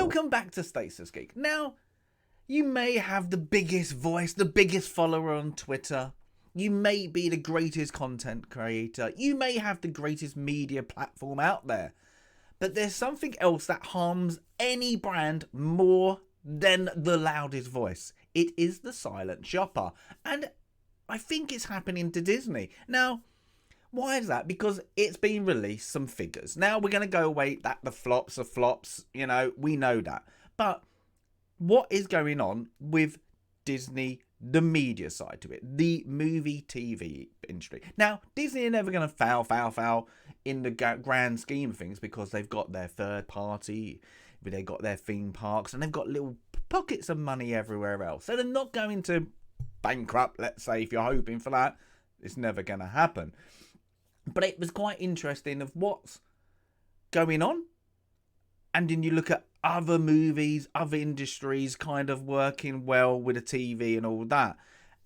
Welcome back to Stasis Geek. Now, you may have the biggest voice, the biggest follower on Twitter. You may be the greatest content creator. You may have the greatest media platform out there. But there's something else that harms any brand more than the loudest voice. It is the silent shopper. And I think it's happening to Disney. Now, why is that? Because it's been released some figures. Now we're going to go away that the flops are flops. You know, we know that. But what is going on with Disney, the media side to it, the movie TV industry? Now, Disney are never going to fail in the grand scheme of things because they've got their third party, they've got their theme parks, and they've got little pockets of money everywhere else. So they're not going to bankrupt, let's say, if you're hoping for that. It's never going to happen. But it was quite interesting of what's going on. And then you look at other movies, other industries kind of working well with a TV and all that.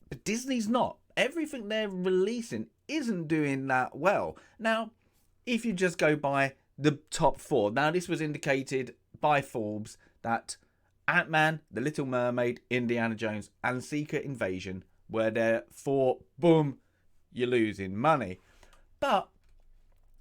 But Disney's not. Everything they're releasing isn't doing that well. Now, if you just go by the top 4. Now, this was indicated by Forbes that Ant-Man, The Little Mermaid, Indiana Jones and Secret Invasion were there for, boom, you're losing money. But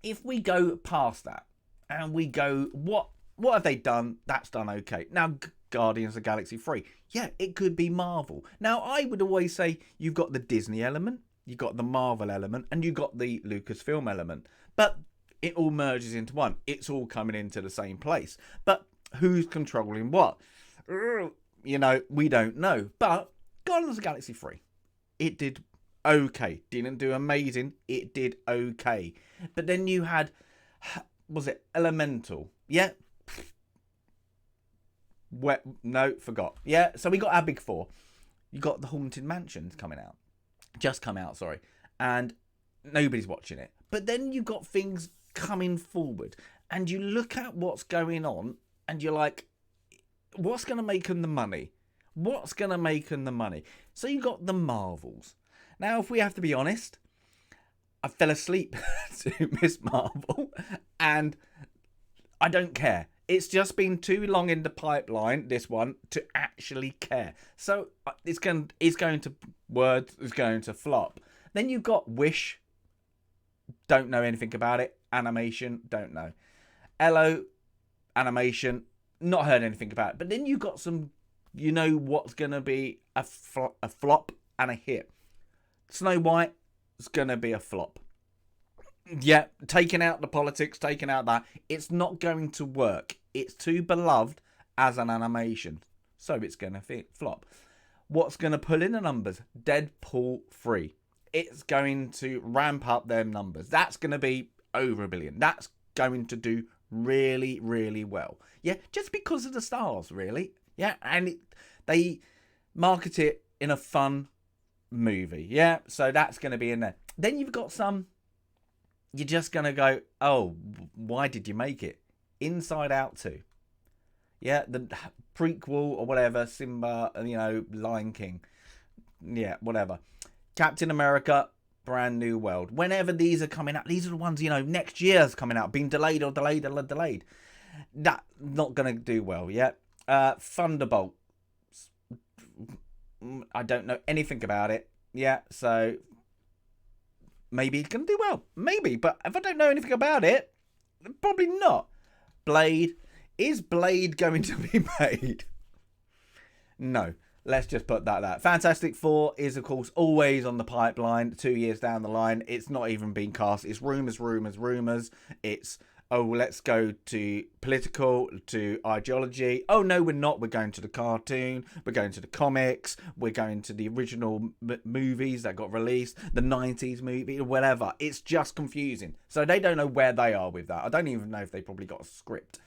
if we go past that and we go, what have they done? That's done okay. Now, Guardians of the Galaxy 3. Yeah, it could be Marvel. Now, I would always say you've got the Disney element, you've got the Marvel element, and you've got the Lucasfilm element. But it all merges into one. It's all coming into the same place. But who's controlling what? You know, we don't know. But Guardians of the Galaxy 3, it did okay. Didn't do amazing. It did okay. But then you had, was it Elemental? Yeah. No, forgot. Yeah, so we got our big 4. You got the Haunted Mansions coming out. Just come out, sorry. And nobody's watching it. But then you got things coming forward. And you look at what's going on. And you're like, what's going to make them the money? What's going to make them the money? So you got the Marvels. Now, if we have to be honest, I fell asleep to Miss Marvel. And I don't care. It's just been too long in the pipeline, this one, to actually care. So it's going to flop. Then you've got Wish. Don't know anything about it. Animation, don't know. Hello, animation, not heard anything about it. But then you've got some, you know what's going to be a flop and a hit. Snow White is going to be a flop. Yeah, taking out the politics, taking out that, it's not going to work. It's too beloved as an animation. So it's going to flop. What's going to pull in the numbers? Deadpool 3. It's going to ramp up their numbers. That's going to be over 1 billion. That's going to do really, really well. Yeah, just because of the stars, really. Yeah, and they market it in a fun movie. Yeah, so that's going to be in there. Then you've got some, you're just going to go, oh, why did you make it? Inside Out 2. Yeah, the prequel or whatever, Simba, you know, Lion King. Yeah, whatever. Captain America, Brand New World. Whenever these are coming out, these are the ones, you know, next year's coming out, being delayed. That not going to do well, yeah. Thunderbolt. I don't know anything about it. Yeah, so maybe it's going to do well. Maybe, but if I don't know anything about it, probably not. Blade. Is Blade going to be made? No. Let's just put that. Fantastic Four is, of course, always on the pipeline 2 years down the line. It's not even been cast. It's rumours. It's, oh, let's go to political, to ideology. Oh, no, we're not. We're going to the cartoon. We're going to the comics. We're going to the original movies that got released. The 90s movie, whatever. It's just confusing. So they don't know where they are with that. I don't even know if they probably got a script.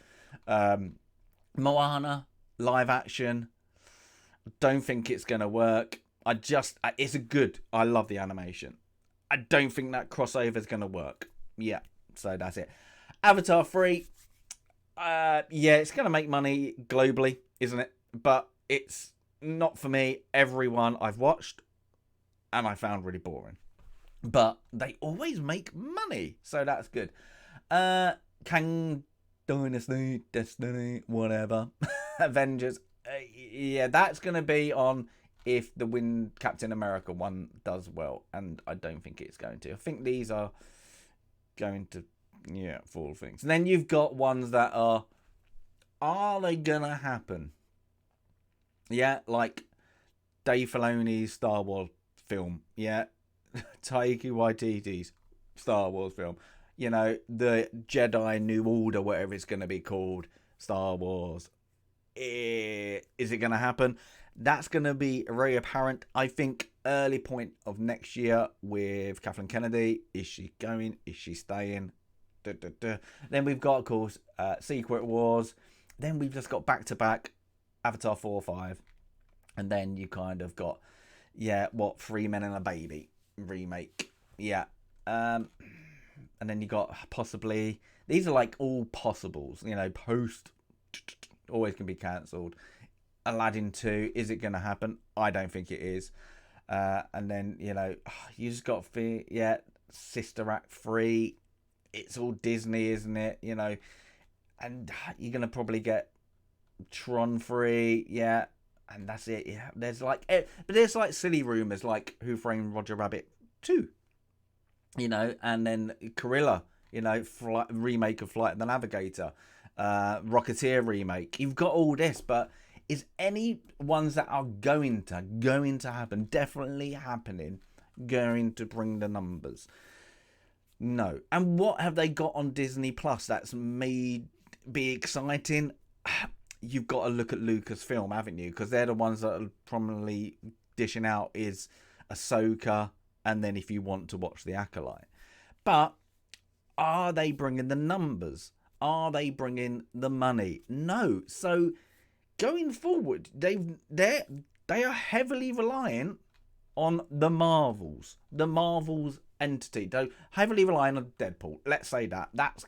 Moana, live action. Don't think it's going to work. It's I love the animation. I don't think that crossover is going to work. Yeah, so that's it. Avatar 3, yeah, it's going to make money globally, isn't it? But it's not for me. Everyone I've watched, and I found really boring. But they always make money, so that's good. Kang Dynasty, Destiny, whatever. Avengers. Yeah, that's going to be on if the Captain America one does well, and I don't think it's going to. I think these are going to, fall things. And then you've got ones that are they going to happen? Yeah, like Dave Filoni's Star Wars film. Yeah, Taika Waititi's Star Wars film. The Jedi New Order, whatever it's going to be called, Star Wars. Is it going to happen? That's going to be very apparent, I think, early point of next year with Kathleen Kennedy. Is she going? Is she staying? Then we've got, of course, Secret Wars. Then we've just got back-to-back Avatar 4 or 5. And then you kind of got, 3 Men and a Baby remake. Yeah. And then you got possibly, these are like all possibles, post, always can be cancelled. Aladdin 2, is it going to happen? I don't think it is. And then, you just got Sister Act 3. It's all Disney, isn't it? And you're going to probably get Tron 3, yeah. And that's it, yeah. There's like silly rumours like Who Framed Roger Rabbit 2. And then Corilla, remake of Flight of the Navigator. Rocketeer remake. You've got all this, but is any ones that are going to happen, definitely happening, going to bring the numbers? No. And what have they got on Disney Plus that's made be exciting? You've got to look at Lucasfilm, haven't you? Because they're the ones that are prominently dishing out is Ahsoka, and then if you want to watch The Acolyte. But are they bringing the numbers? Are they bringing the money? No. So going forward, they are heavily reliant on the Marvels entity. They're heavily reliant on Deadpool. Let's say that's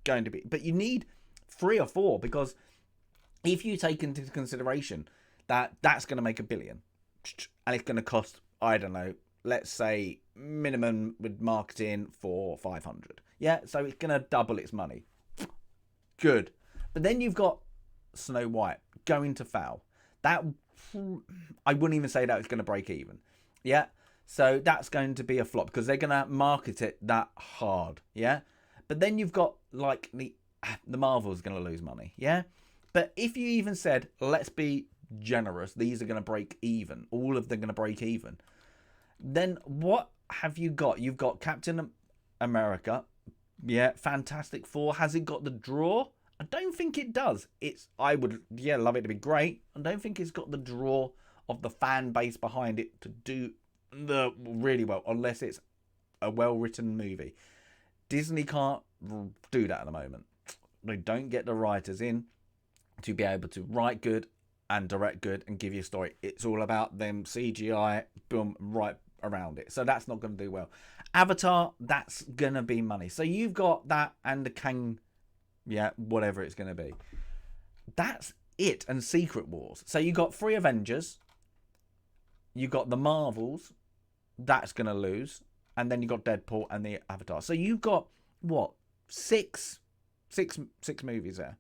going to be. But you need 3 or 4, because if you take into consideration that's going to make $1 billion, and it's going to cost, I don't know, let's say minimum with marketing for 500. Yeah, so it's going to double its money. Good. But then you've got Snow White going to foul. That, I wouldn't even say that it's going to break even. Yeah. So that's going to be a flop because they're going to market it that hard. Yeah. But then you've got like the Marvel's going to lose money. Yeah. But if you even said, let's be generous, these are going to break even. All of them are going to break even. Then what have you got? You've got Captain America. Yeah, Fantastic Four. Has it got the draw? I don't think it does. I would love it to be great. I don't think it's got the draw of the fan base behind it to do the really well, unless it's a well-written movie. Disney can't do that at the moment. They don't get the writers in to be able to write good and direct good and give you a story. It's all about them CGI, boom, right around it. So that's not going to do well. Avatar, that's going to be money. So you've got that and the Kang, whatever it's going to be. That's it. And Secret Wars. So you got 3 Avengers. You got the Marvels. That's going to lose. And then you got Deadpool and the Avatar. So you've got, what, six movies there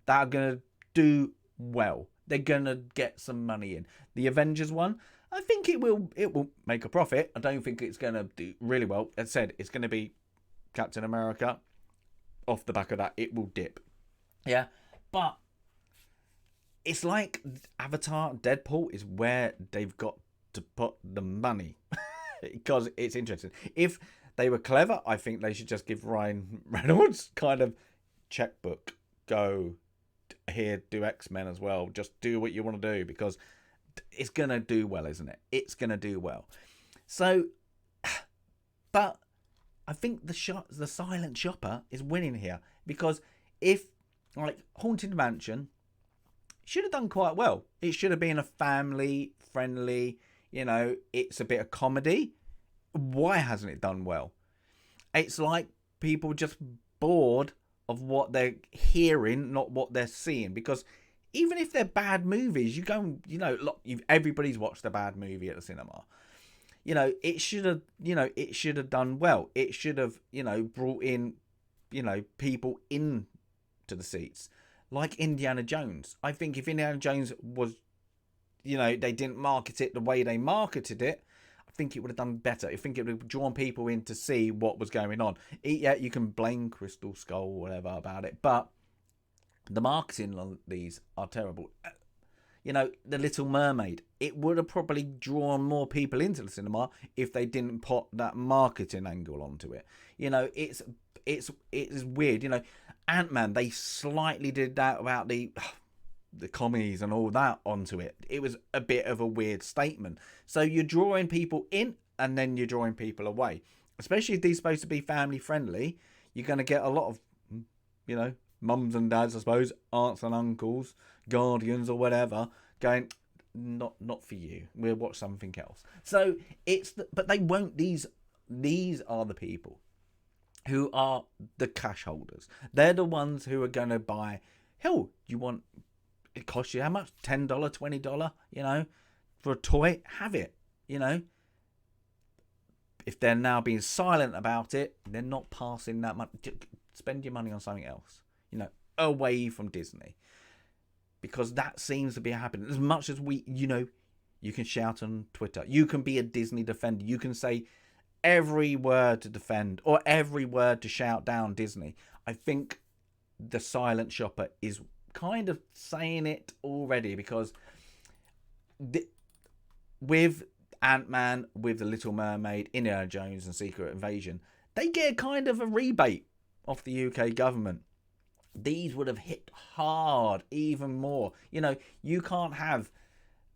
that are going to do well. They're going to get some money in. The Avengers one, I think it will make a profit. I don't think it's going to do really well. As I said, it's going to be Captain America. Off the back of that, it will dip. Yeah. But it's like Avatar, Deadpool is where they've got to put the money. Because it's interesting. If they were clever, I think they should just give Ryan Reynolds kind of checkbook. Go here, do X-Men as well. Just do what you want to do, because it's going to do well, isn't it? It's going to do well. So, but I think the silent shopper is winning here, because if, like, Haunted Mansion should have done quite well. It should have been a family friendly, it's a bit of comedy. Why hasn't it done well? It's like people just bored of what they're hearing, not what they're seeing. Because even if they're bad movies, you go, everybody's watched a bad movie at the cinema. It should have done well. It should have, brought in, people into the seats. like Indiana Jones. I think if Indiana Jones was, they didn't market it the way they marketed it, I think it would have done better. I think it would have drawn people in to see what was going on. Yeah, you can blame Crystal Skull or whatever about it, but the marketing on these are terrible. The Little Mermaid, it would have probably drawn more people into the cinema if they didn't put that marketing angle onto it. It's weird. Ant-Man, they slightly did that about the commies and all that onto it. It was a bit of a weird statement. So you're drawing people in and then you're drawing people away. Especially if these are supposed to be family friendly, you're going to get a lot of, mums and dads, I suppose, aunts and uncles, guardians or whatever, going, not for you. We'll watch something else. So but they won't. These are the people who are the cash holders. They're the ones who are going to buy. Hell, it costs you how much? $10, $20, for a toy? Have it, If they're now being silent about it, they're not passing that money. Spend your money on something else, away from Disney. Because that seems to be happening. As much as you can shout on Twitter. You can be a Disney defender. You can say every word to defend or every word to shout down Disney. I think the silent shopper is kind of saying it already, because with Ant-Man, with the Little Mermaid, Indiana Jones and Secret Invasion, they get kind of a rebate off the UK government. These would have hit hard even more. You can't have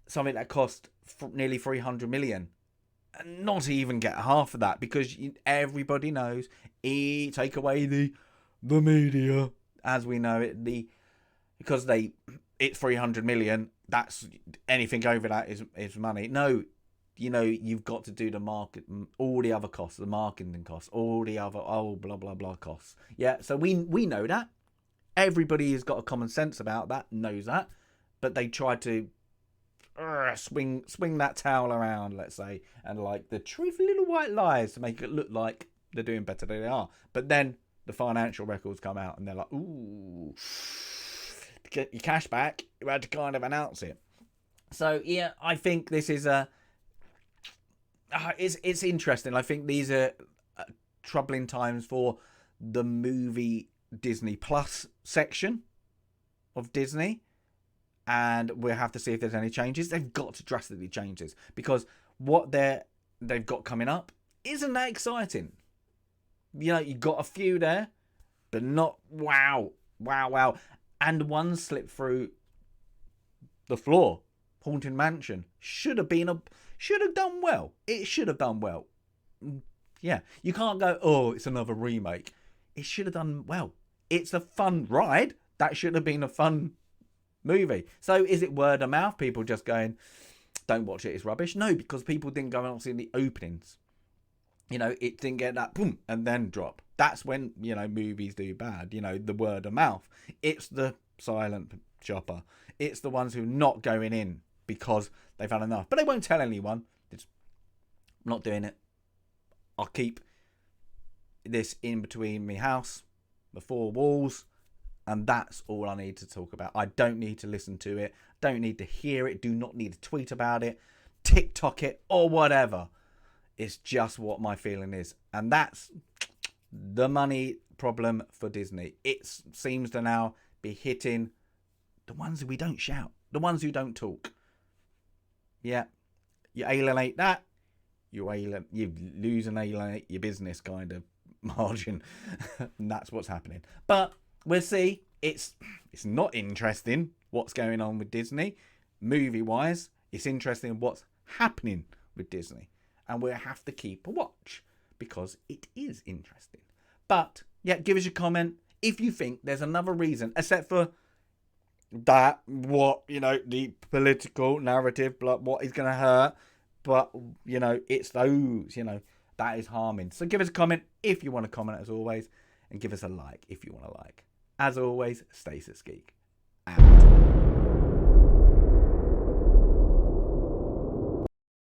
something that cost nearly 300 million and not even get half of that, because everybody knows, take away the media as we know it, because it's 300 million, that's anything over that is money. No, you've got to do the market, all the other costs, the marketing costs, all the other blah blah blah costs. Yeah, so we know that. Everybody has got a common sense about that, knows that, but they try to swing that towel around, let's say, and like the truthful little white lies to make it look like they're doing better than they are. But then the financial records come out and they're like, ooh, to get your cash back, you had to kind of announce it. So yeah, I think this is it's interesting. I think these are troubling times for the movie Disney Plus section of Disney, and we'll have to see if there's any changes. They've got to drastically change this, because what they've got coming up isn't that exciting. You got a few there, but not wow, and one slipped through the floor. Haunted Mansion should have done well. It should have done well. Yeah, you can't go, oh, it's another remake. It should have done well. It's a fun ride. That should have been a fun movie. So is it word of mouth? People just going, don't watch it, it's rubbish? No, because people didn't go and see the openings. It didn't get that boom and then drop. That's when, movies do bad. The word of mouth. It's the silent shopper. It's the ones who are not going in because they've had enough. But they won't tell anyone. It's not doing it. I'll keep this in between my house, the four walls, and that's all I need to talk about. I don't need to listen to it, don't need to hear it, do not need to tweet about it, TikTok it, or whatever. It's just what my feeling is, and that's the money problem for Disney. It seems to now be hitting the ones who we don't shout, the ones who don't talk. Yeah, you alienate that, you lose and alienate your business kind of margin. And that's what's happening. But we'll see. It's not interesting what's going on with Disney movie wise. It's interesting what's happening with Disney, and we'll have to keep a watch because it is interesting. But yeah, give us your comment if you think there's another reason, except for that, the political narrative, what is going to hurt. But it's those, that is harming. So give us a comment if you want to comment, as always, and give us a like if you want to like. As always, Stasis Geek out.